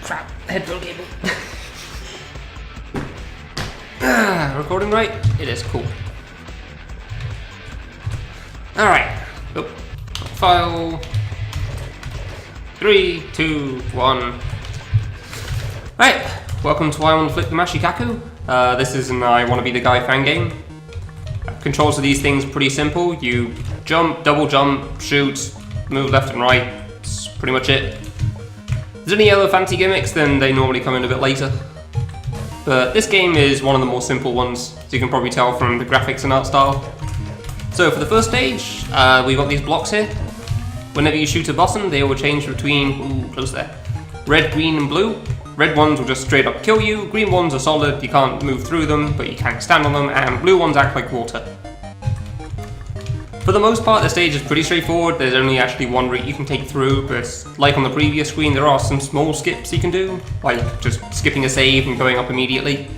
crap, headphone cable. Recording right? It is, cool. Alright. Oh. File. 3, 2, 1. Right. Welcome to I Want to Afflict the Mashikaku. This is an I Want to Be the Guy fan game. Controls of these things are pretty simple. You jump, double jump, shoot, move left and right. That's pretty much it. If there's any other fancy gimmicks, then they normally come in a bit later. But this game is one of the more simple ones, as you can probably tell from the graphics and art style. So for the first stage, we've got these blocks here. Whenever you shoot a button, they will change between, ooh, close there, red, green and blue. Red ones will just straight up kill you, green ones are solid, you can't move through them, but you can stand on them, and blue ones act like water. For the most part, the stage is pretty straightforward. There's only actually one route you can take through, but like on the previous screen, there are some small skips you can do, like just skipping a save and going up immediately.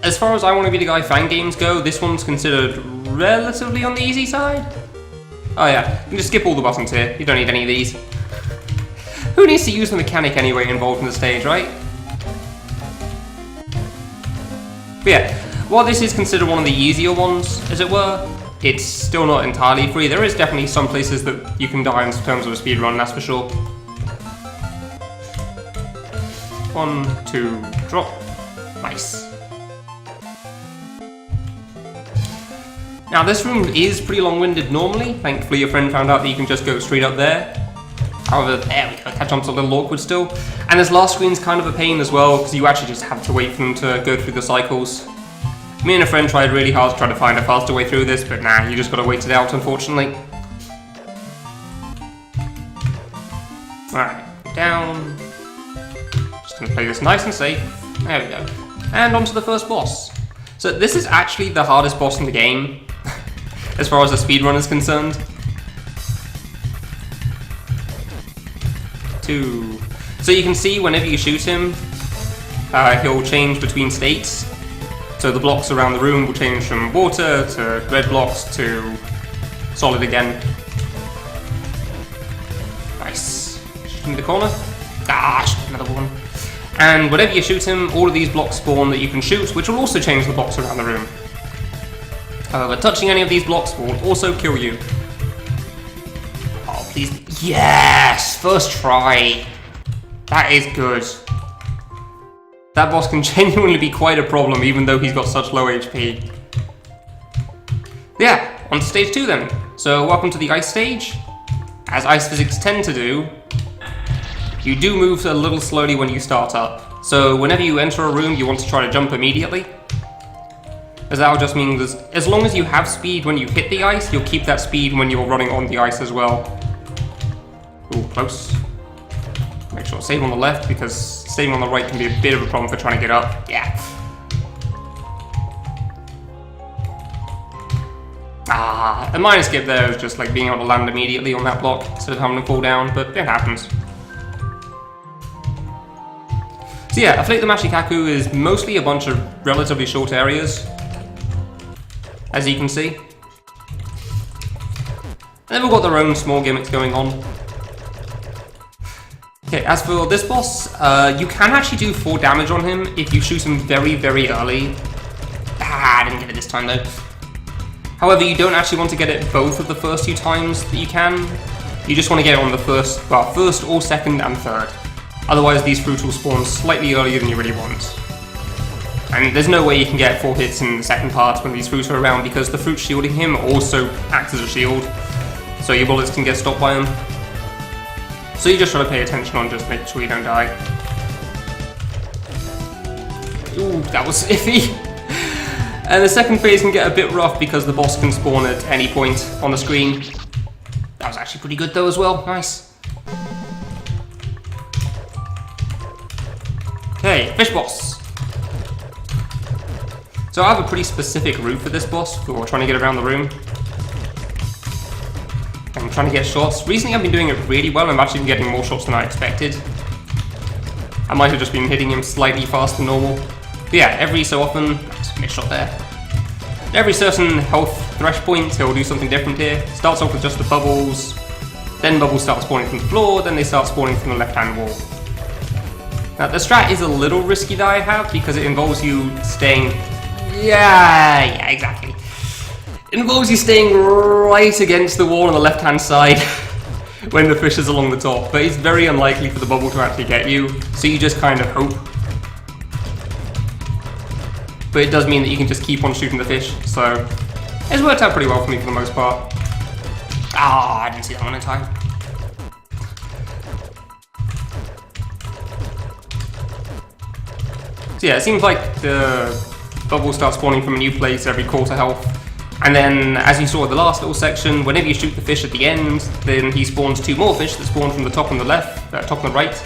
As far as I Want to Be the Guy fan games go, this one's considered relatively on the easy side. Oh yeah, you can just skip all the buttons here, you don't need any of these. Who needs to use the mechanic anyway involved in the stage, right? But yeah, while this is considered one of the easier ones, as it were, it's still not entirely free. There is definitely some places that you can die in terms of a speedrun, that's for sure. 1, 2, drop. Nice. Now this room is pretty long-winded normally. Thankfully your friend found out that you can just go straight up there. However, there we go, that jump's a little awkward still. And this last screen's kind of a pain as well, because you actually just have to wait for them to go through the cycles. Me and a friend tried really hard to try to find a faster way through this, but nah, you just gotta wait it out, unfortunately. Alright, down. Just gonna play this nice and safe. There we go. And on to the first boss. So this is actually the hardest boss in the game, as far as the speedrun is concerned. 2. So you can see whenever you shoot him, he'll change between states. So the blocks around the room will change from water to red blocks to solid again. Nice. Shoot him in the corner. Ah, another one. And whenever you shoot him, all of these blocks spawn that you can shoot, which will also change the blocks around the room. However, touching any of these blocks will also kill you. Oh, please. Yes! First try. That is good. That boss can genuinely be quite a problem, even though he's got such low HP. Yeah, on to stage 2 then. So, welcome to the ice stage. As ice physics tend to do, you do move a little slowly when you start up. So, whenever you enter a room, you want to try to jump immediately. As that will just mean that as long as you have speed when you hit the ice, you'll keep that speed when you're running on the ice as well. Ooh, close. Make sure to save on the left, because saving on the right can be a bit of a problem for trying to get up. Yeah. Ah, a minor skip there is just like being able to land immediately on that block instead of having to fall down, but it happens. So yeah, Afflict the Mashikaku is mostly a bunch of relatively short areas, as you can see. And they've all got their own small gimmicks going on. Okay, as for this boss, you can actually do 4 damage on him if you shoot him very, very early. Ah, I didn't get it this time though. However, you don't actually want to get it both of the first 2 times that you can. You just want to get it on the first or second and third. Otherwise, these fruits will spawn slightly earlier than you really want. And there's no way you can get 4 hits in the second part when these fruits are around, because the fruit shielding him also acts as a shield. So your bullets can get stopped by them. So you just try to pay attention on just making sure you don't die. Ooh, that was iffy. And the second phase can get a bit rough because the boss can spawn at any point on the screen. That was actually pretty good though as well, nice. Okay, fish boss. So I have a pretty specific route for this boss for trying to get around the room. I'm trying to get shots. Recently I've been doing it really well. I'm actually getting more shots than I expected. I might have just been hitting him slightly faster than normal. But yeah, every so often, just get a shot there. At every certain health thresh point, he'll do something different here. Starts off with just the bubbles, Then bubbles start spawning from the floor, then they start spawning from the left-hand wall. Now the strat is a little risky that I have because it involves you staying... Yeah, exactly. It involves you staying right against the wall on the left-hand side when the fish is along the top, but it's very unlikely for the bubble to actually get you, so you just kind of hope. But it does mean that you can just keep on shooting the fish, so it's worked out pretty well for me for the most part. Ah, I didn't see that one in time. So yeah, it seems like the bubbles start spawning from a new place every quarter health. And then, as you saw in the last little section, whenever you shoot the fish at the end, then he spawns 2 more fish that spawn from the top on the left, top on the right,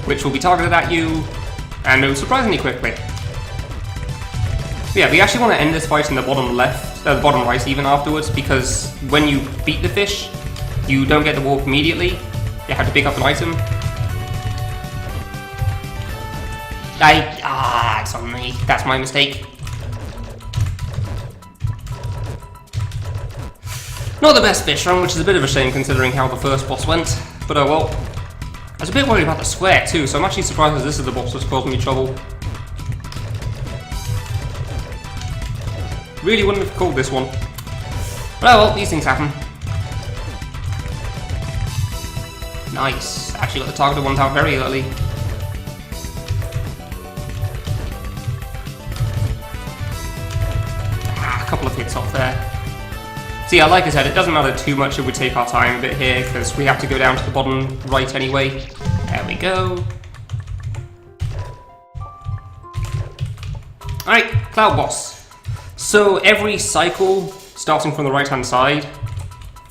which will be targeted at you, and move surprisingly quickly. But yeah, we actually want to end this fight in the bottom left, the bottom right even afterwards, because when you beat the fish, you don't get the warp immediately. You have to pick up an item. It's on me. That's my mistake. Not the best fish run, which is a bit of a shame considering how the first boss went, but oh well. I was a bit worried about the square too, so I'm actually surprised that this is the boss that's causing me trouble. Really wouldn't have called this one. But oh well, these things happen. Nice. Actually got the targeted ones out very early. A couple of hits off there. So yeah, like I said, it doesn't matter too much if we take our time a bit here, because we have to go down to the bottom right anyway. There we go. Alright, Cloud Boss. So every cycle, starting from the right-hand side,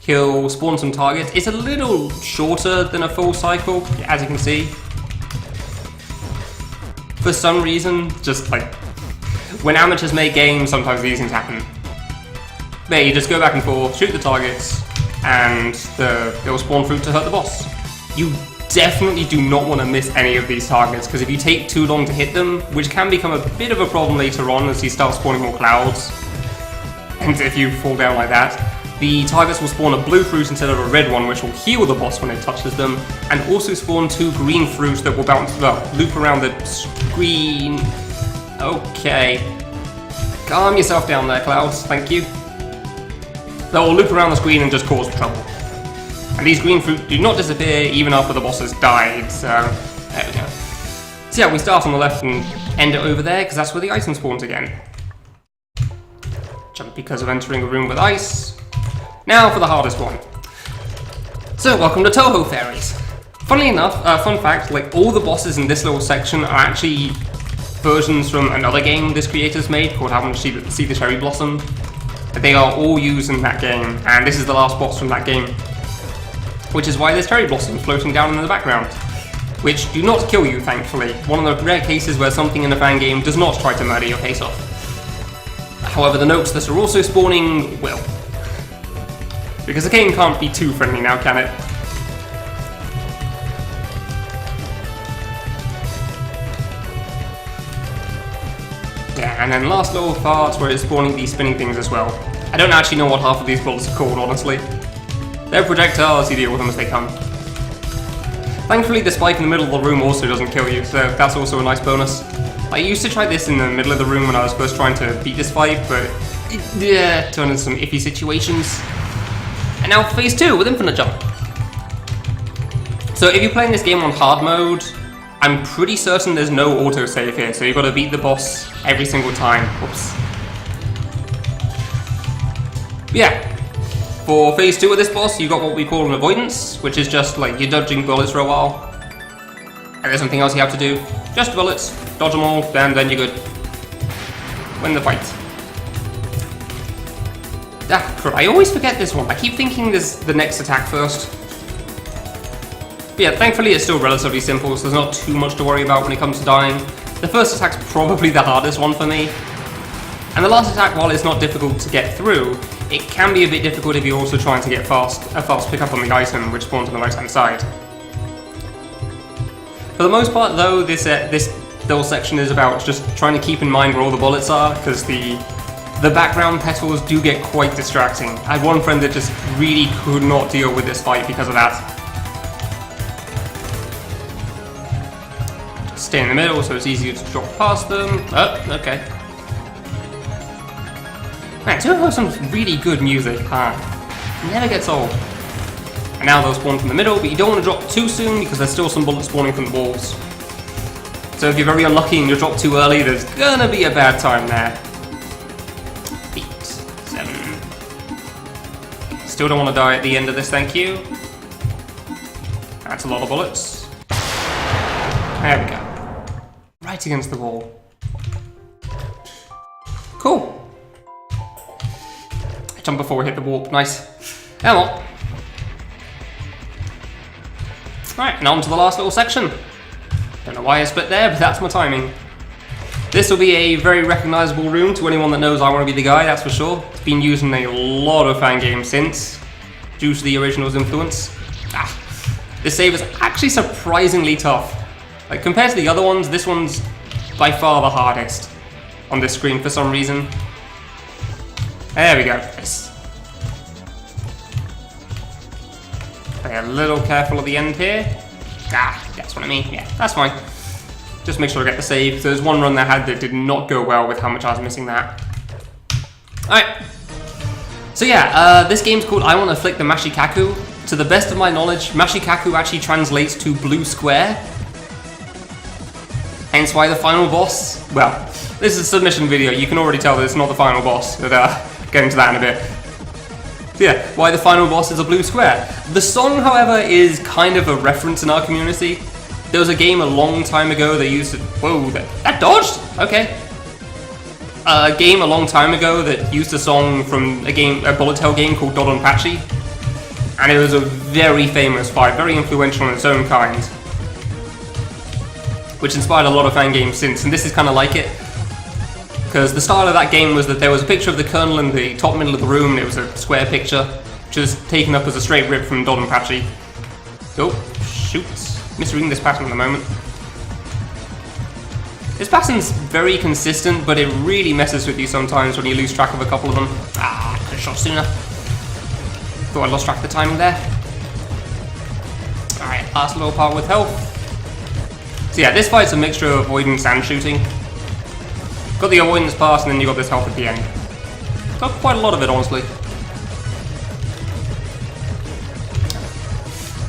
he'll spawn some targets. It's a little shorter than a full cycle, as you can see. For some reason, just like, when amateurs make games, sometimes these things happen. There, you just go back and forth, shoot the targets, and they'll spawn fruit to hurt the boss. You definitely do not want to miss any of these targets, because if you take too long to hit them, which can become a bit of a problem later on as you start spawning more clouds, and if you fall down like that, the targets will spawn a blue fruit instead of a red one, which will heal the boss when it touches them, and also spawn 2 green fruits that will loop around the screen. Okay. Calm yourself down there, Clouds, thank you. That will loop around the screen and just cause trouble. And these green fruit do not disappear even after the boss has died, so there we go. So yeah, we start on the left and end it over there, because that's where the item spawns again. Jump because of entering a room with ice. Now for the hardest one. So, welcome to Toho Fairies. Funnily enough, fun fact, like all the bosses in this little section are actually versions from another game this creator's made called Haven't You See the Cherry Blossom. They are all used in that game, and this is the last boss from that game. Which is why there's cherry blossoms floating down in the background. Which do not kill you, thankfully. One of the rare cases where something in a fan game does not try to murder your face off. However, the notes that are also spawning will. Because the game can't be too friendly now, can it? Yeah, and then last little parts where it's spawning these spinning things as well. I don't actually know what half of these bullets are called, honestly. They're projectiles, you deal with them as they come. Thankfully, the spike in the middle of the room also doesn't kill you, so that's also a nice bonus. I used to try this in the middle of the room when I was first trying to beat this fight, but it turned into some iffy situations. And now for phase 2 with infinite jump. So if you're playing this game on hard mode, I'm pretty certain there's no autosave here, so you've got to beat the boss every single time. Whoops. Yeah. For phase 2 of this boss, you got what we call an avoidance, which is just like you're dodging bullets for a while. And there's something else you have to do. Just bullets, dodge them all, and then you're good. Win the fight. Ah, crap, I always forget this one. I keep thinking there's the next attack first. But yeah, thankfully it's still relatively simple, so there's not too much to worry about when it comes to dying. The first attack's probably the hardest one for me. And the last attack, while it's not difficult to get through, it can be a bit difficult if you're also trying to get a fast pickup on the item, which spawns on the right-hand side. For the most part, though, this little section is about just trying to keep in mind where all the bullets are, because the the background petals do get quite distracting. I had one friend that just really could not deal with this fight because of that. Just stay in the middle so it's easier to drop past them. Oh, okay. Man, do have some really good music, huh? Never gets old. And now they'll spawn from the middle, but you don't want to drop too soon because there's still some bullets spawning from the walls. So if you're very unlucky and you drop too early, there's gonna be a bad time there. 8, 7. Still don't want to die at the end of this, thank you. That's a lot of bullets. There we go. Right against the wall. Cool. Jump before we hit the warp, nice. Come on. Right, and on to the last little section. Don't know why I split there, but that's my timing. This will be a very recognisable room to anyone that knows I Want to Be the Guy, that's for sure. It's been used in a lot of fan games since, due to the original's influence. This save is actually surprisingly tough. Like, compared to the other ones, this one's by far the hardest on this screen for some reason. There we go. Nice. Play a little careful at the end here. That's what I mean. Yeah, that's fine. Just make sure I get the save. So there's one run that I had that did not go well with how much I was missing that. Alright. So yeah, this game's called I Want to Afflict the Mashikaku. To the best of my knowledge, Mashikaku actually translates to blue square. Hence why the final boss, well, this is a submission video. You can already tell that it's not the final boss. But get into that in a bit. Yeah, why the final boss is a blue square. The song, however, is kind of a reference in our community. There was a game a long time ago that used to... Whoa, that dodged? Okay. A game a long time ago that used a song from a bullet hell game called Dodonpachi. And it was a very famous fight, very influential in its own kind. Which inspired a lot of fan games since, and this is kind of like it. Because the style of that game was that there was a picture of the Colonel in the top middle of the room, and it was a square picture, just taken up as a straight rip from Dodonpachi. Oh, shoot. Misreading this pattern at the moment. This pattern's very consistent, but it really messes with you sometimes when you lose track of a couple of them. I could have shot sooner. Thought I lost track of the timing there. Alright, last little part with health. So yeah, this fight's a mixture of avoidance and shooting. Got the avoidance pass, and then you got this health at the end. Got quite a lot of it, honestly.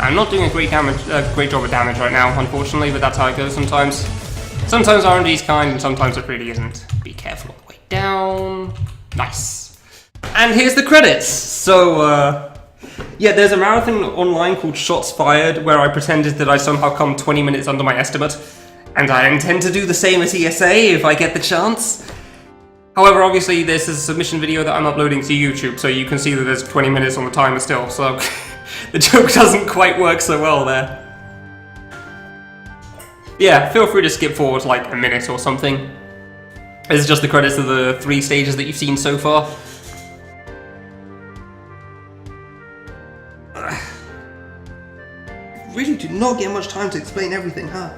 I'm not doing a great job of damage right now, unfortunately, but that's how it goes sometimes. Sometimes RNG's kind, and sometimes it really isn't. Be careful on the way down. Nice. And here's the credits. So, yeah, there's a marathon online called Shots Fired, where I pretended that I somehow come 20 minutes under my estimate. And I intend to do the same at ESA if I get the chance. However, obviously this is a submission video that I'm uploading to YouTube, so you can see that there's 20 minutes on the timer still, so the joke doesn't quite work so well there. Yeah, feel free to skip forward like a minute or something. This is just the credits of the 3 stages that you've seen so far. Really do not get much time to explain everything, huh?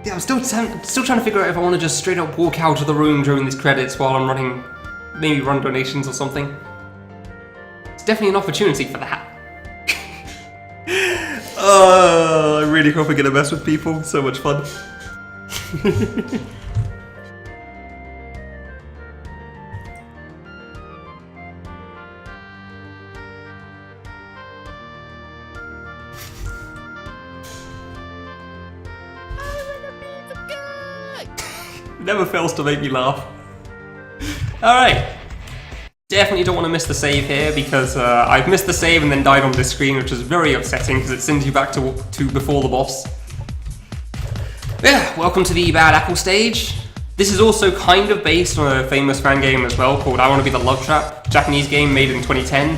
Yeah, I'm still trying to figure out if I want to just straight up walk out of the room during these credits while I'm running, maybe run donations or something. It's definitely an opportunity for that. I really hope I get to mess with people. So much fun. Never fails to make me laugh. Alright. Definitely don't want to miss the save here because I've missed the save and then died on this screen, which is very upsetting because it sends you back to before the boss. Yeah, welcome to the Bad Apple stage. This is also kind of based on a famous fan game as well called I Want to Be the Love Trap, Japanese game made in 2010,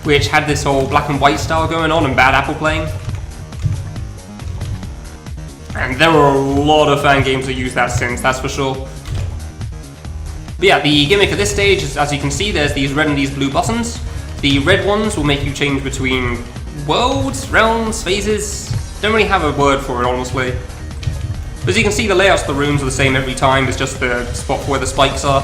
which had this whole black and white style going on and Bad Apple playing. And there are a lot of fan games that use that since, that's for sure. But yeah, the gimmick of this stage is, as you can see, there's these red and these blue buttons. The red ones will make you change between worlds, realms, phases. Don't really have a word for it, honestly. But as you can see, the layouts of the rooms are the same every time, it's just the spot where the spikes are.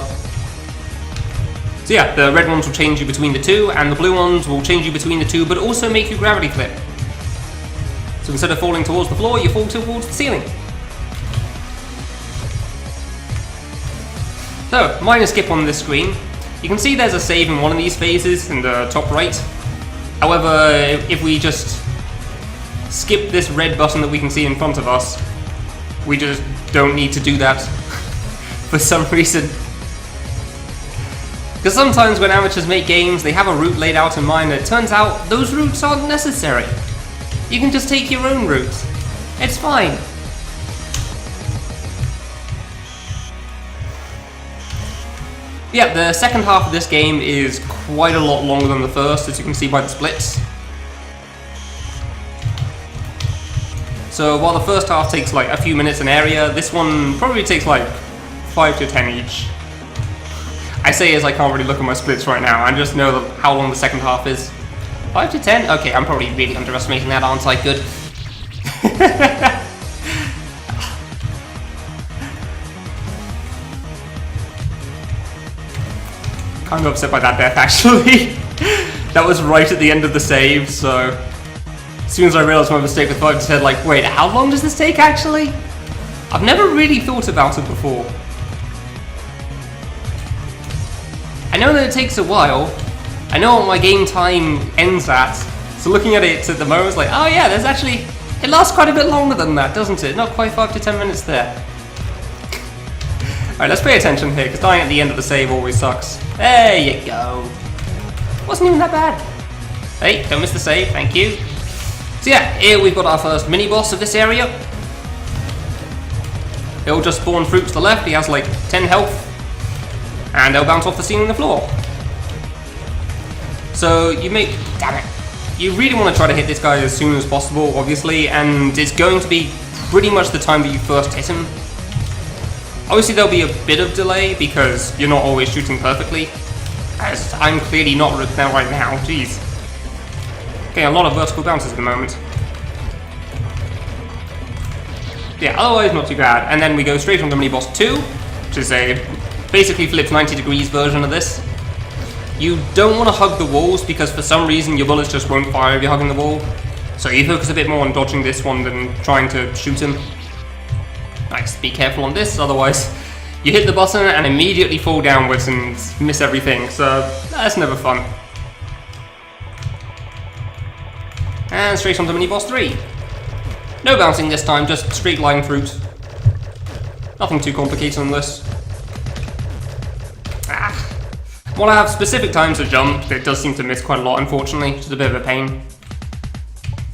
So yeah, the red ones will change you between the two, and the blue ones will change you between the two, but also make you gravity flip. So instead of falling towards the floor, you fall towards the ceiling. So, minor skip on this screen. You can see there's a save in one of these phases in the top right. However, if we just skip this red button that we can see in front of us, we just don't need to do that for some reason. Because sometimes when amateurs make games, they have a route laid out in mind, and it turns out those routes aren't necessary. You can just take your own route. It's fine. Yeah, the second half of this game is quite a lot longer than the first, as you can see by the splits. So while the first half takes like a few minutes an area, this one probably takes like 5 to 10 each. I say as I can't really look at my splits right now, I just know how long the second half is. 5 to 10? Okay, I'm probably really underestimating that, aren't I? Good. Kind of upset by that death, actually. That was right at the end of the save, so as soon as I realized my mistake with 5 to 10, like, wait, how long does this take, actually? I've never really thought about it before. I know that it takes a while. I know what my game time ends at, so looking at it at the moment, it's like, oh yeah, there's actually, it lasts quite a bit longer than that, doesn't it? Not quite 5 to 10 minutes there. Alright, let's pay attention here, because dying at the end of the save always sucks. There you go. Wasn't even that bad. Hey, don't miss the save, thank you. So yeah, here we've got our first mini-boss of this area. He'll just spawn fruit to the left, he has like 10 health. And they'll bounce off the ceiling and the floor. So damn it. You really want to try to hit this guy as soon as possible, obviously, and it's going to be pretty much the time that you first hit him. Obviously there'll be a bit of delay because you're not always shooting perfectly, as I'm clearly not right now, jeez. Okay, a lot of vertical bounces at the moment. Yeah, otherwise not too bad. And then we go straight on to mini-boss 2, which is a basically flips 90 degrees version of this. You don't want to hug the walls because for some reason your bullets just won't fire if you're hugging the wall. So you focus a bit more on dodging this one than trying to shoot him. Nice, be careful on this, otherwise you hit the button and immediately fall downwards and miss everything, so that's never fun. And straight on to mini-boss 3. No bouncing this time, just straight line fruit. Nothing too complicated on this. While I have specific times to jump, it does seem to miss quite a lot, unfortunately, which is a bit of a pain.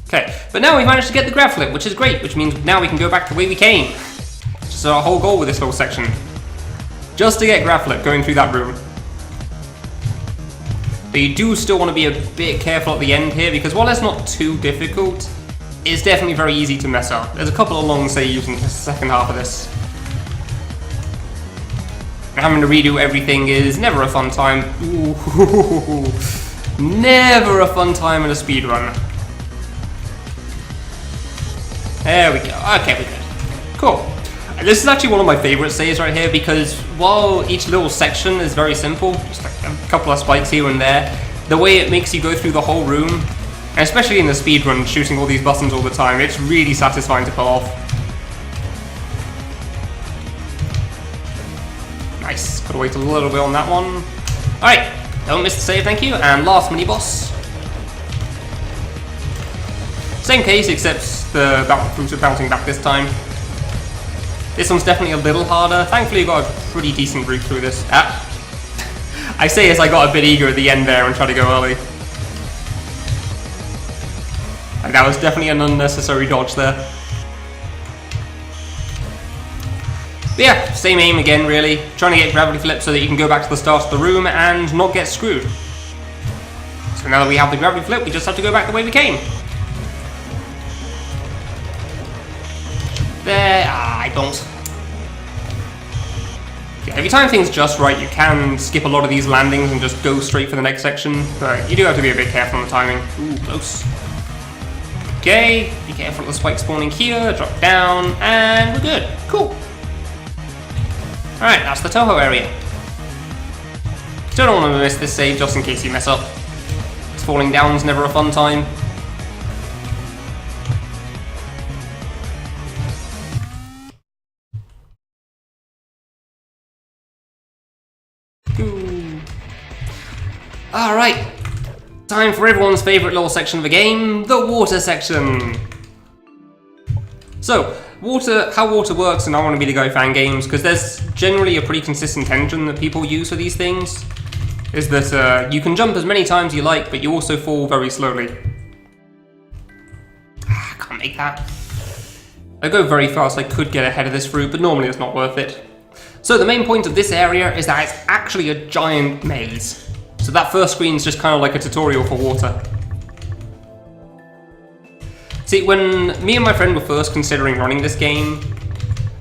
Okay, but now we've managed to get the grab flip, which is great, which means now we can go back the way we came. Which is our whole goal with this whole section. Just to get grab flip going through that room. But you do still want to be a bit careful at the end here, because while it's not too difficult, it's definitely very easy to mess up. There's a couple of long saves in the second half of this. Having to redo everything is never a fun time. Ooh, never a fun time in a speedrun. There we go. Okay, we're good. Cool. This is actually one of my favorite saves right here because while each little section is very simple, just like a couple of spikes here and there, the way it makes you go through the whole room, and especially in the speedrun, shooting all these buttons all the time, it's really satisfying to pull off. Nice, gotta wait a little bit on that one. Alright, don't miss the save, thank you. And last mini-boss. Same case, except the fruits are bouncing back this time. This one's definitely a little harder. Thankfully, I got a pretty decent route through this. I say as I got a bit eager at the end there and tried to go early. And that was definitely an unnecessary dodge there. But yeah, same aim again really, trying to get gravity flip so that you can go back to the start of the room and not get screwed. So now that we have the gravity flip, we just have to go back the way we came. There, I don't. Yeah, every time things just right, you can skip a lot of these landings and just go straight for the next section, but you do have to be a bit careful on the timing. Ooh, close. Okay, be careful of the spike spawning here, drop down, and we're good. Cool. Alright, that's the Toho area. Still don't want to miss this save just in case you mess up. Falling down's never a fun time. Alright, time for everyone's favourite little section of the game, the water section. So, how water works in I Want to Be the Guy fan games, because there's generally a pretty consistent engine that people use for these things, is that you can jump as many times you like, but you also fall very slowly. I can't make that. I go very fast, I could get ahead of this fruit, but normally it's not worth it. So the main point of this area is that it's actually a giant maze. So that first screen is just kind of like a tutorial for water. See, when me and my friend were first considering running this game,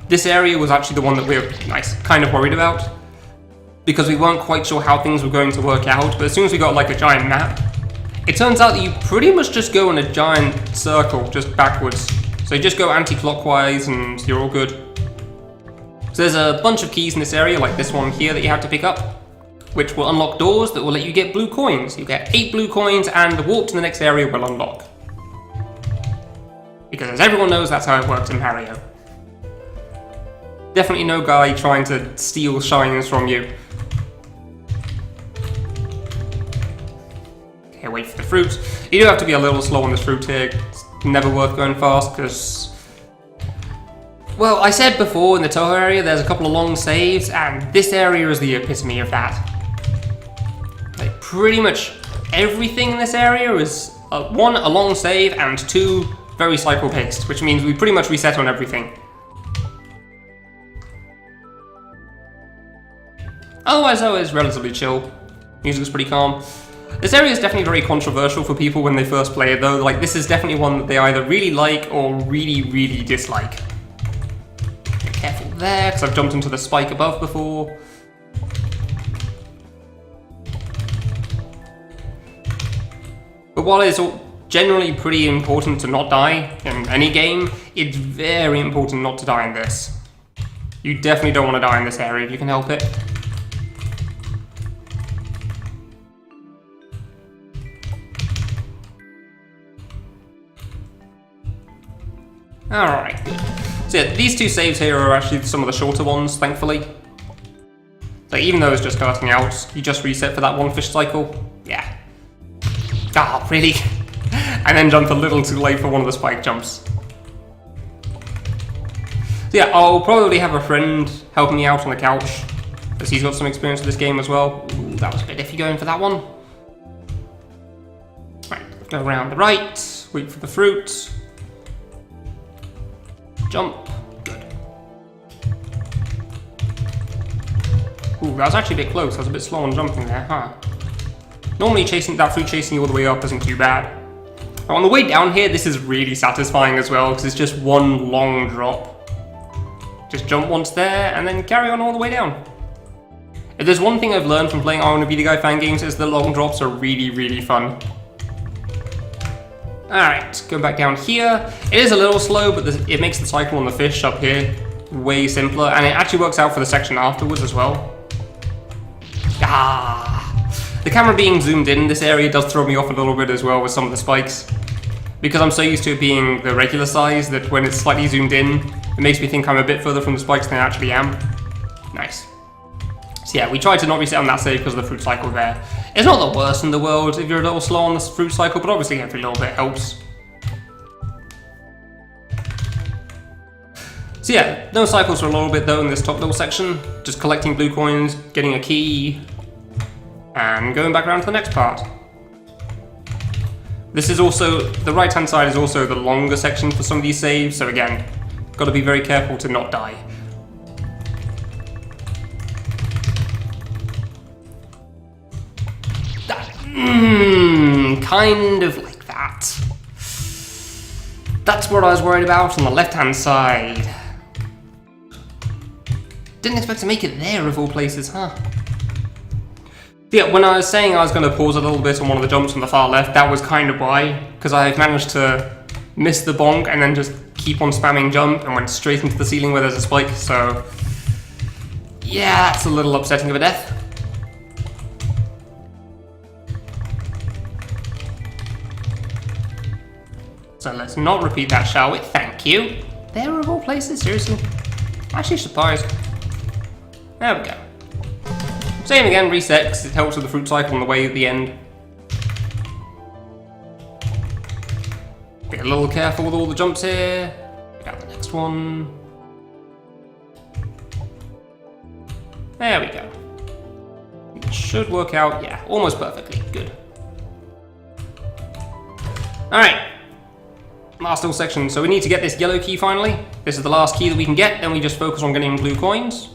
this area was actually the one that we were kind of worried about, because we weren't quite sure how things were going to work out, but as soon as we got like a giant map, it turns out that you pretty much just go in a giant circle, just backwards. So you just go anti-clockwise and you're all good. So there's a bunch of keys in this area, like this one here that you have to pick up, which will unlock doors that will let you get blue coins. You get 8 blue coins and the warp to the next area will unlock. Because as everyone knows, that's how it works in Mario. Definitely no guy trying to steal shines from you. Okay, wait for the fruit. You do have to be a little slow on this fruit here. It's never worth going fast because... Well, I said before in the Toho area there's a couple of long saves, and this area is the epitome of that. Like, pretty much everything in this area is 1, a long save, and 2, very cycle-paced, which means we pretty much reset on everything. Otherwise, though, it's relatively chill. Music's pretty calm. This area is definitely very controversial for people when they first play it, though. Like, this is definitely one that they either really like or really, really dislike. Be careful there, because I've jumped into the spike above before. But while it's generally pretty important to not die in any game, it's very important not to die in this. You definitely don't want to die in this area if you can help it. Alright, so yeah, these 2 saves here are actually some of the shorter ones, thankfully. So even though it's just starting out, you just reset for that 1 fish cycle. Yeah. Ah, really? And then jump a little too late for one of the spike jumps. So yeah, I'll probably have a friend helping me out on the couch, because he's got some experience with this game as well. Ooh, that was a bit iffy going for that one. Right, go around the right, wait for the fruit. Jump. Good. Ooh, that was actually a bit close. I was a bit slow on jumping there, huh? Normally that fruit chasing you all the way up isn't too bad. Now, on the way down here, this is really satisfying as well, because it's just one long drop. Just jump once there, and then carry on all the way down. If there's one thing I've learned from playing I Want to Be the Guy fan games, is the long drops are really, really fun. Alright, go back down here. It is a little slow, but it makes the cycle on the fish up here way simpler, and it actually works out for the section afterwards as well. Ah! The camera being zoomed in this area does throw me off a little bit as well with some of the spikes, because I'm so used to it being the regular size that when it's slightly zoomed in, it makes me think I'm a bit further from the spikes than I actually am. Nice. So yeah, we tried to not reset on that save because of the fruit cycle there. It's not the worst in the world if you're a little slow on the fruit cycle, but obviously every little bit helps. So yeah, no cycles for a little bit though in this top little section. Just collecting blue coins, getting a key, and going back around to the next part. This is also, the right hand side is also the longer section for some of these saves, so again, got to be very careful to not die. Kind of like that. That's what I was worried about on the left hand side. Didn't expect to make it there of all places, huh? Yeah, when I was saying I was going to pause a little bit on one of the jumps on the far left, that was kind of why, because I've managed to miss the bonk and then just keep on spamming jump and went straight into the ceiling where there's a spike, so yeah, that's a little upsetting of a death. So let's not repeat that, shall we? Thank you. There of all places, seriously. Actually surprised. There we go. Same again, reset, because it helps with the fruit cycle on the way at the end. Be a little careful with all the jumps here. Pick out the next one. There we go. It should work out, yeah, almost perfectly. Good. Alright. Last little section. So we need to get this yellow key finally. This is the last key that we can get, then we just focus on getting blue coins.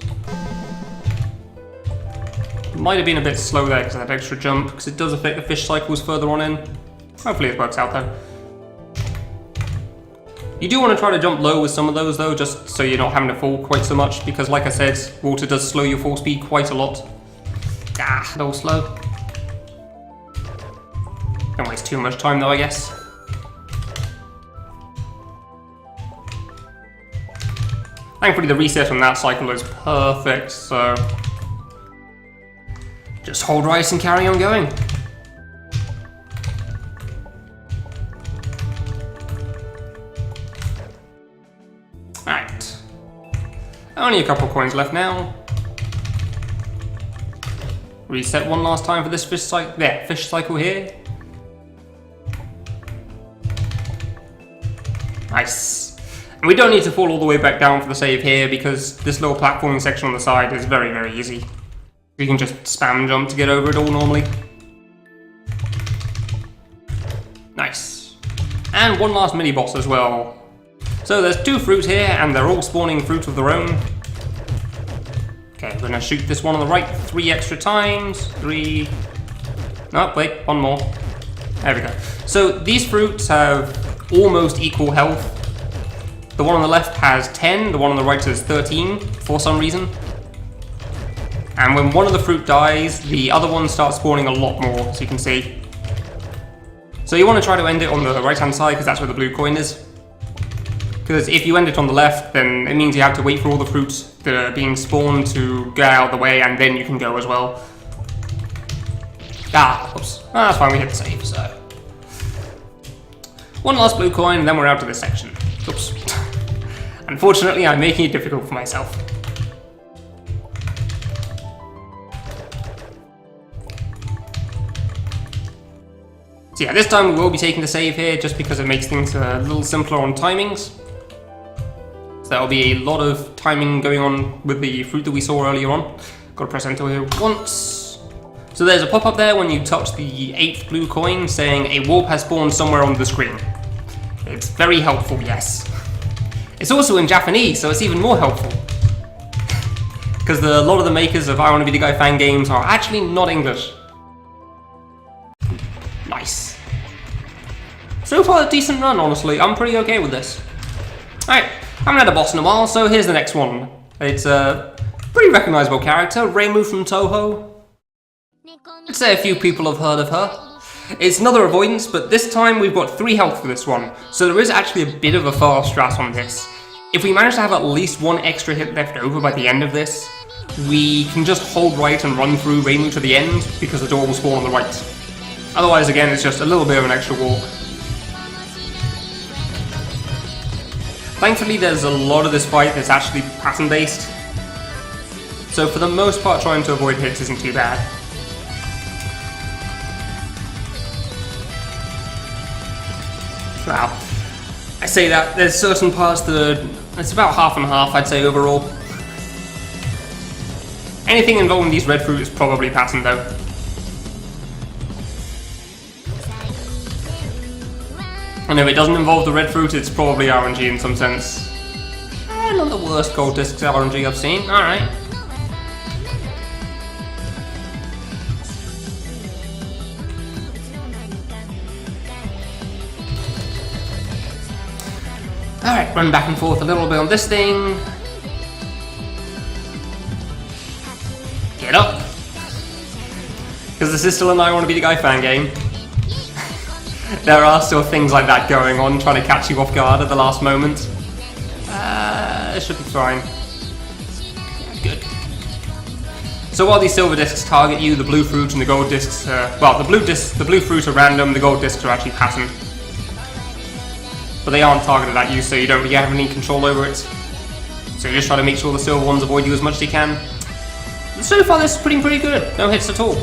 Might have been a bit slow there because of that extra jump, because it does affect the fish cycles further on in. Hopefully it works out though. You do want to try to jump low with some of those though, just so you're not having to fall quite so much, because like I said, water does slow your fall speed quite a lot. A little slow. Don't waste too much time though, I guess. Thankfully the reset on that cycle is perfect, so just hold right and carry on going. Alright. Only a couple of coins left now. Reset one last time for this fish cycle. There, fish cycle here. Nice. And we don't need to fall all the way back down for the save here, because this little platforming section on the side is very, very easy. You can just spam jump to get over it all normally. Nice. And one last mini boss as well. So there's 2 fruit here, and they're all spawning fruit of their own. Okay, we're gonna shoot this one on the right 3 extra times. 3. No, wait, one more. There we go. So these fruits have almost equal health. The one on the left has 10, the one on the right has 13 for some reason. And when one of the fruit dies, the other one starts spawning a lot more, as you can see. So you want to try to end it on the right hand side, because that's where the blue coin is. Because if you end it on the left, then it means you have to wait for all the fruits that are being spawned to get out of the way, and then you can go as well. Oops. That's fine, we hit the save, so. One last blue coin, and then we're out to this section. Oops. Unfortunately, I'm making it difficult for myself. So yeah, this time we will be taking the save here, just because it makes things a little simpler on timings. So there will be a lot of timing going on with the fruit that we saw earlier on. Got to press enter here once. So there's a pop-up there when you touch the 8th blue coin saying a warp has spawned somewhere on the screen. It's very helpful, yes. It's also in Japanese, so it's even more helpful. Because a lot of the makers of I Wanna Be the Guy fan games are actually not English. Nice. So far, a decent run, honestly. I'm pretty okay with this. Alright, I haven't had a boss in a while, so here's the next one. It's a pretty recognizable character, Reimu from Toho. I'd say a few people have heard of her. It's another avoidance, but this time we've got 3 health for this one, so there is actually a bit of a fast strat on this. If we manage to have at least 1 extra hit left over by the end of this, we can just hold right and run through Reimu to the end, because the door will spawn on the right. Otherwise, again, it's just a little bit of an extra walk. Thankfully, there's a lot of this fight that's actually pattern-based, so for the most part, trying to avoid hits isn't too bad. Wow. I say that, there's certain parts that it's about half and half, I'd say, overall. Anything involving these red fruit is probably pattern, though. And if it doesn't involve the red fruit, it's probably RNG in some sense. Not the worst gold discs RNG I've seen, alright. Alright, run back and forth a little bit on this thing. Get up! Because this is still an I Wanna Be the Guy fan game. There are still things like that going on, trying to catch you off guard at the last moment. It should be fine. Good. So while these silver discs target you, the blue fruit and the gold discs, well, the blue fruit are random, the gold discs are actually pattern. but they aren't targeted at you, so you don't really have any control over it. So you just try to make sure the silver ones avoid you as much as you can. So far this is pretty good, no hits at all.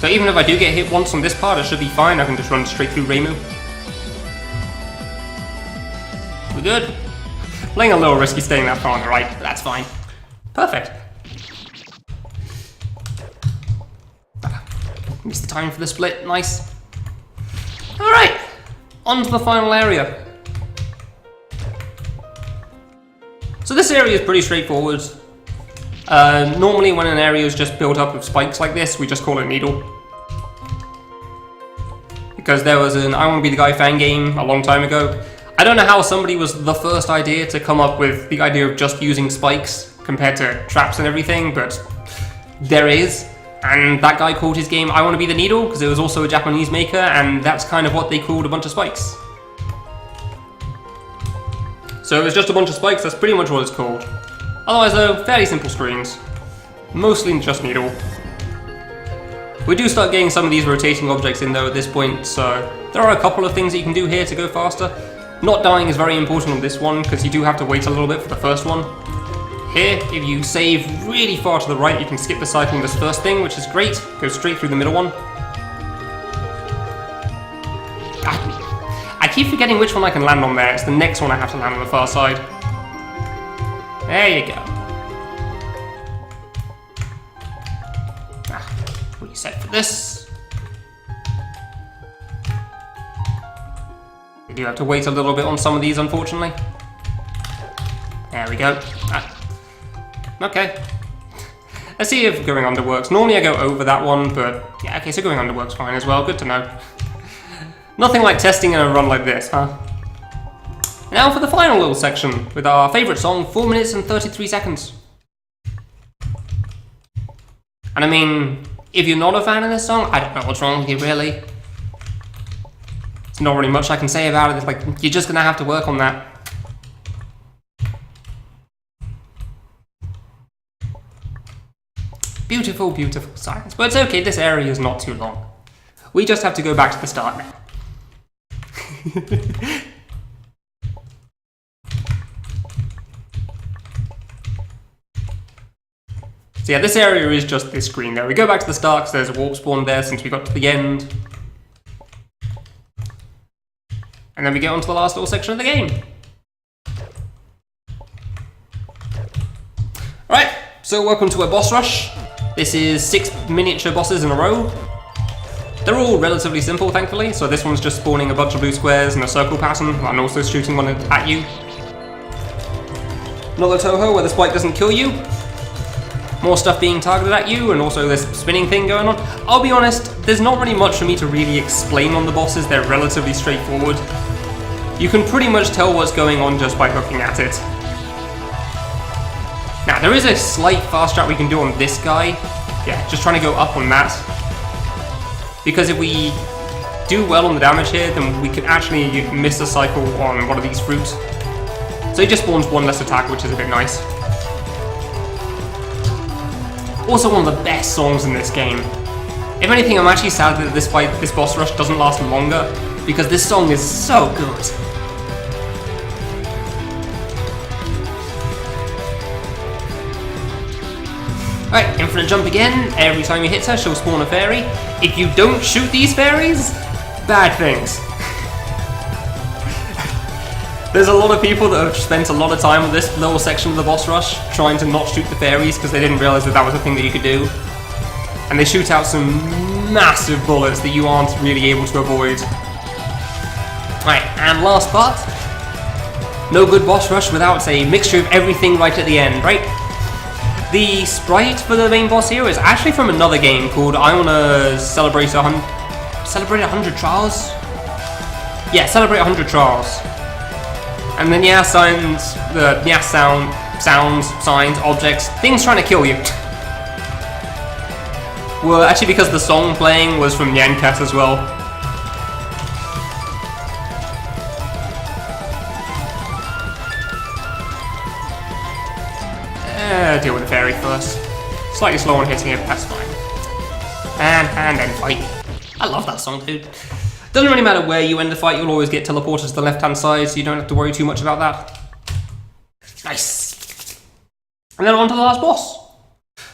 So even if I do get hit once on this part, it should be fine. I can just run straight through Reimu. We're good. Playing a little risky staying that far on the right, but that's fine. Perfect. Missed the time for the split, nice. Alright, on to the final area. So this area is pretty straightforward. Normally when an area is just built up with spikes like this, we just call it Needle. Because there was an I Want to Be the Guy fan game a long time ago. I don't know how somebody was the first idea to come up with the idea of just using spikes compared to traps and everything, but there is. And that guy called his game I Want to Be the Needle because it was also a Japanese maker, and that's kind of what they called a bunch of spikes. So it's just a bunch of spikes, that's pretty much what it's called. Otherwise though, fairly simple screens. Mostly just Needle. We do start getting some of these rotating objects in though at this point, so there are a couple of things that you can do here to go faster. Not dying is very important on this one, because you do have to wait a little bit for the first one. Here, if you save really far to the right, you can skip the cycle on this first thing, which is great. Go straight through the middle one. I keep forgetting which one I can land on there. It's the next one I have to land on the far side. There you go. Reset for this. You do have to wait a little bit on some of these, unfortunately. There we go. Okay. Let's see if going under works. Normally I go over that one, but yeah, okay, so going under works fine as well. Good to know. Nothing like testing in a run like this, huh? Now for the final little section, with our favourite song, 4 minutes and 33 seconds. And I mean, if you're not a fan of this song, I don't know what's wrong with you, really. There's not really much I can say about it. It's like, you're just gonna have to work on that. Beautiful, beautiful silence. But it's okay, this area is not too long. We just have to go back to the start now. So yeah, this area is just this screen there. We go back to the start because there's a warp spawn there since we got to the end. And then we get onto the last little section of the game. Alright, so welcome to a boss rush. This is 6 miniature bosses in a row. They're all relatively simple, thankfully. So this one's just spawning a bunch of blue squares in a circle pattern, and also shooting one at you. Another Toho where the spike doesn't kill you. More stuff being targeted at you, and also this spinning thing going on. I'll be honest, there's not really much for me to really explain on the bosses. They're relatively straightforward. You can pretty much tell what's going on just by looking at it. Now, there is a slight fast strat we can do on this guy. Yeah, just trying to go up on that. Because if we do well on the damage here, then we can actually miss a cycle on one of these fruits. So he just spawns one less attack, which is a bit nice. Also one of the best songs in this game. If anything, I'm actually sad that this boss rush doesn't last longer, because this song is so good. Right, infinite jump again. Every time you hit her, she'll spawn a fairy. If you don't shoot these fairies, bad things. There's a lot of people that have spent a lot of time on this little section of the boss rush trying to not shoot the fairies because they didn't realize that that was a thing that you could do. And they shoot out some massive bullets that you aren't really able to avoid. Right, and last part. No good boss rush without a mixture of everything right at the end, right? The sprite for the main boss here is actually from another game called I Wanna Celebrate 100 Trials? Yeah, Celebrate 100 Trials. And then yeah, signs, sounds, signs, objects, things trying to kill you. Well, actually because the song playing was from Yankat as well. Deal with the fairy first. Slightly slow on hitting it, that's fine. And then fight. I love that song, dude. Doesn't really matter where you end the fight, you'll always get teleported to the left-hand side, so you don't have to worry too much about that. Nice. And then on to the last boss.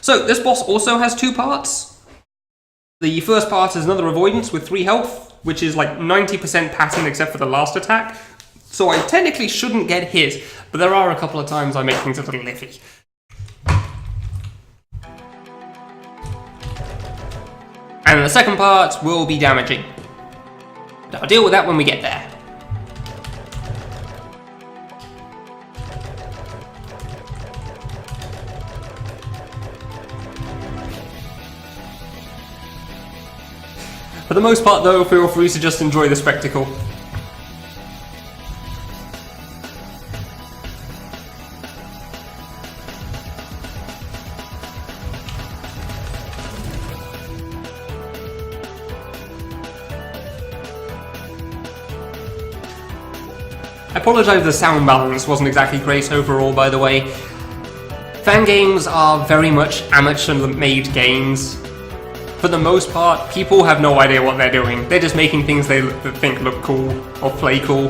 So, this boss also has 2 parts. The first part is another avoidance with 3 health, which is like 90% pattern except for the last attack. So I technically shouldn't get hit, but there are a couple of times I make things a little iffy. And the second part will be damaging. But I'll deal with that when we get there. For the most part though, feel free to just enjoy the spectacle. I apologise the sound balance wasn't exactly great overall, by the way. Fan games are very much amateur-made games. For the most part, people have no idea what they're doing. They're just making things they think look cool or play cool.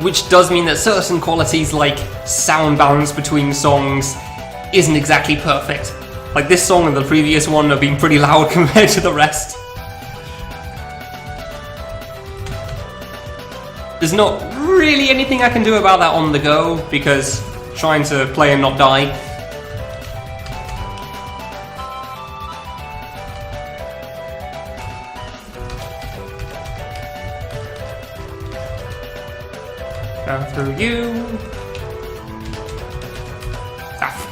Which does mean that certain qualities like sound balance between songs isn't exactly perfect. Like this song and the previous one have been pretty loud compared to the rest. There's not really anything I can do about that on the go, because trying to play and not die. Through you.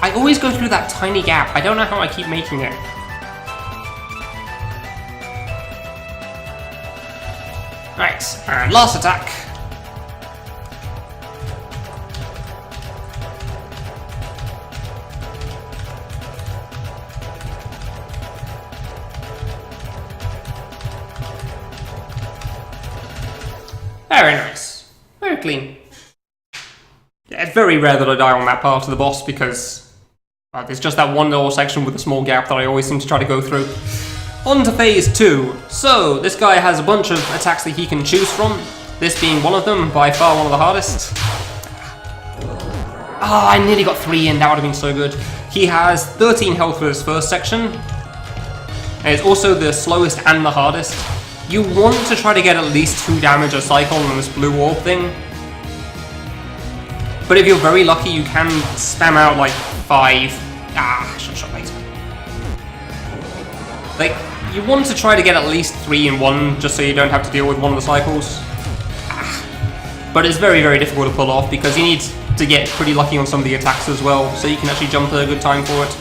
I always go through that tiny gap. I don't know how I keep making it. Right, and last attack. Very nice. Very clean. Yeah, it's very rare that I die on that part of the boss because there's just that one little section with a small gap that I always seem to try to go through. On to phase 2. So, this guy has a bunch of attacks that he can choose from, this being one of them, by far one of the hardest. Ah, I nearly got 3 in, that would have been so good. He has 13 health for his first section, and it's also the slowest and the hardest. You want to try to get at least 2 damage a cycle on this blue orb thing. But if you're very lucky, you can spam out like 5. Ah, shot later. Like, you want to try to get at least 3 in one, just so you don't have to deal with one of the cycles. Ah. But it's very, very difficult to pull off because you need to get pretty lucky on some of the attacks as well, so you can actually jump at a good time for it.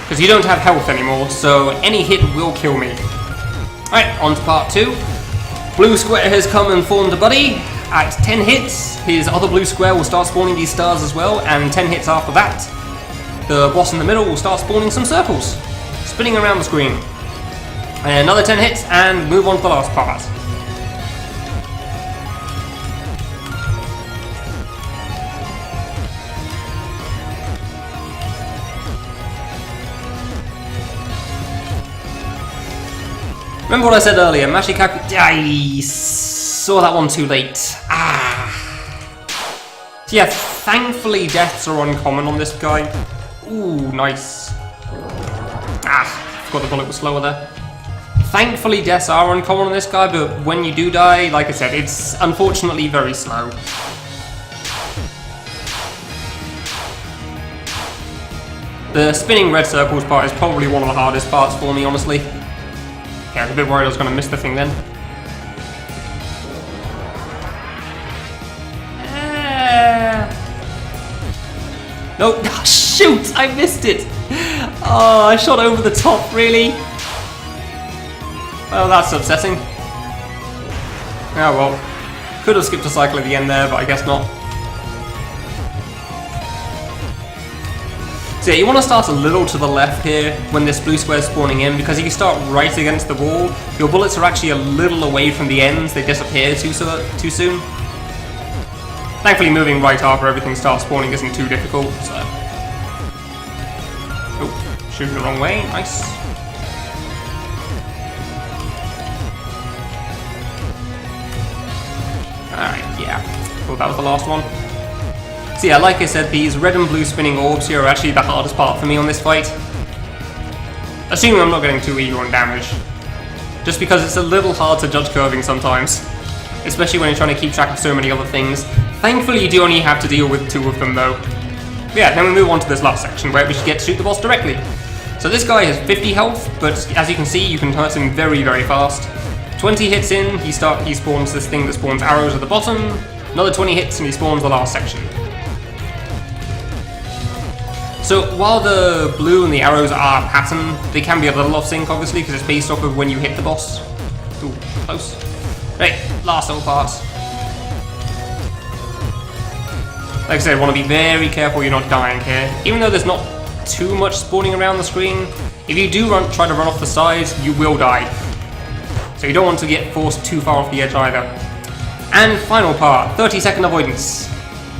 Because you don't have health anymore, so any hit will kill me. Alright, on to part 2. Blue square has come and formed a buddy. At 10 hits, his other blue square will start spawning these stars as well, and 10 hits after that, the boss in the middle will start spawning some circles, spinning around the screen. And another 10 hits, and move on to the last part. Remember what I said earlier, Mashikaku... I saw that one too late. Ah. So yeah, thankfully deaths are uncommon on this guy. Ooh, nice. Ah, forgot the bullet was slower there. Thankfully deaths are uncommon on this guy, but when you do die, like I said, it's unfortunately very slow. The spinning red circles part is probably one of the hardest parts for me, honestly. Yeah, I was a bit worried I was going to miss the thing then. No, oh, shoot! I missed it! Oh, I shot over the top, really? Well, that's upsetting. Oh well. Could have skipped a cycle at the end there, but I guess not. So yeah, you want to start a little to the left here when this blue square is spawning in, because if you start right against the wall, your bullets are actually a little away from the ends, they disappear too soon. Thankfully moving right after everything starts spawning isn't too difficult, so... Oh, shooting the wrong way, nice. Alright, yeah. Well, that was the last one. So yeah, like I said, these red and blue spinning orbs here are actually the hardest part for me on this fight. Assuming I'm not getting too eager on damage. Just because it's a little hard to judge curving sometimes. Especially when you're trying to keep track of so many other things. Thankfully you do only have to deal with 2 of them though. Yeah, then we move on to this last section where we should get to shoot the boss directly. So this guy has 50 health, but as you can see, you can hurt him very, very fast. 20 hits in, he spawns this thing that spawns arrows at the bottom. Another 20 hits and he spawns the last section. So while the blue and the arrows are pattern, they can be a little off sync obviously because it's based off of when you hit the boss. Ooh, close. Right, last little part. Like I said, want to be very careful you're not dying here. Even though there's not too much spawning around the screen, if you do try to run off the sides, you will die. So you don't want to get forced too far off the edge either. And final part, 30-second avoidance.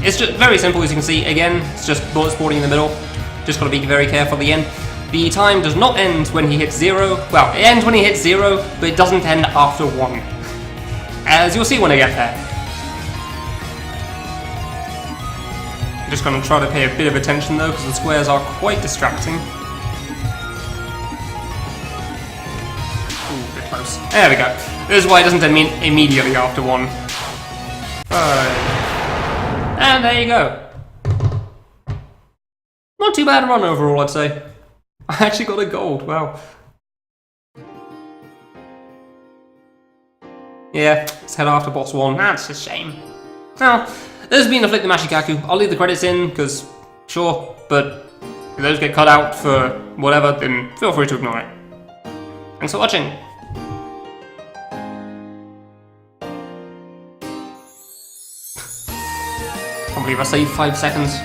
It's just very simple as you can see. Again, it's just bullet spawning in the middle. Just gotta be very careful at the end. The time does not end when he hits 0. Well, it ends when he hits 0, but it doesn't end after 1. As you'll see when I get there. I'm just gonna try to pay a bit of attention though, because the squares are quite distracting. Ooh, a bit close. There we go. This is why it doesn't end immediately after 1. And there you go. Not too bad a run overall, I'd say. I actually got a gold, wow. Yeah, let's head after boss 1. That's a shame. Now, this has been Afflict the Mashikaku. I'll leave the credits in, because, sure, but if those get cut out for whatever, then feel free to ignore it. Thanks for watching. I can't believe I saved 5 seconds.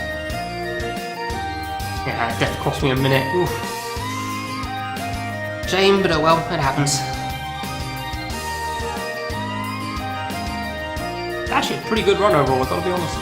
Yeah, death cost me a minute. Oof. Shame, but oh well, it happens. Actually, a pretty good run overall, I've got to be honest.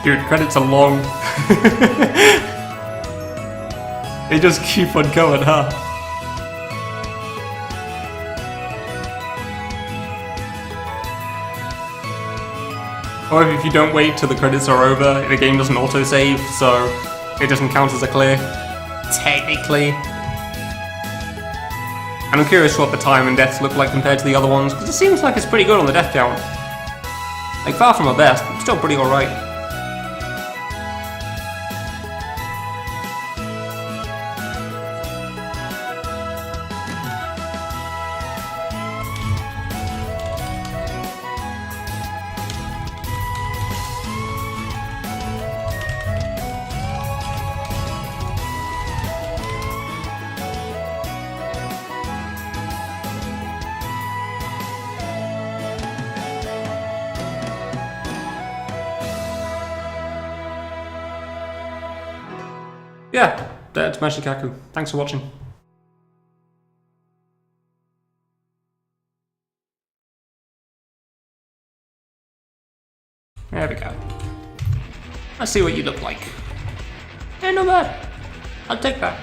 Dude, credits are long. They just keep on going, huh? Or if you don't wait till the credits are over, the game doesn't autosave, so it doesn't count as a clear. Technically. And I'm curious what the time and deaths look like compared to the other ones, because it seems like it's pretty good on the death count. Like, far from my best, but still pretty alright. Yeah, that's Mashikaku. Thanks for watching. There we go. Let's see what you look like. Yeah, not bad. I'll take that.